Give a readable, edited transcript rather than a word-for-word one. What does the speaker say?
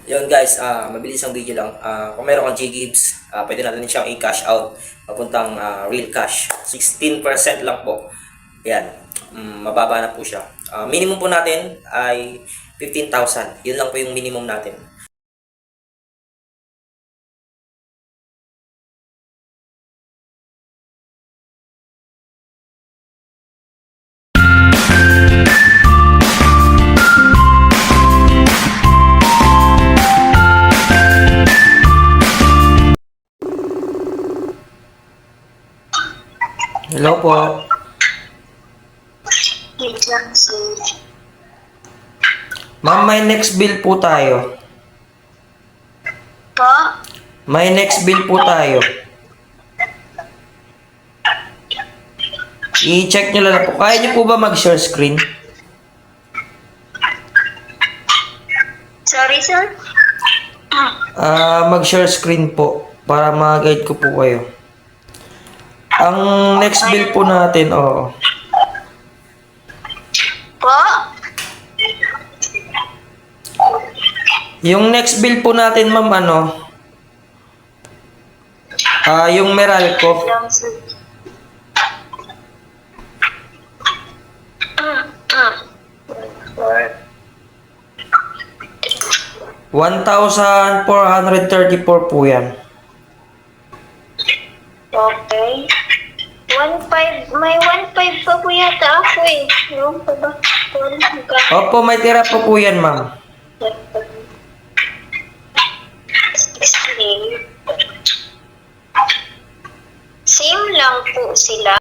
Yun guys, mabilis ang video lang. Kung meron kang G-Gibbs, pwede natin siyang i-cash out papuntang real cash. 16% lang po. Yan. Mababa na po siya. Minimum po natin ay 15,000. Yun lang po yung minimum natin. Hello po. Ma'am, may next bill po tayo. Po? May next bill po tayo. I-check nyo lang po. Kaya nyo po ba mag-share screen? Sorry, sir? Mag-share screen po para ma-guide ko po kayo. Ang next bill po natin, Po? yung next bill po natin, ma'am, yung Meralco. Lang, sir. 1,434 po yan. Okay. 1.5, may 1.5 pa po yata ako eh. No, pa ba? Opo, may tira po po yan, ma'am. Same lang po sila.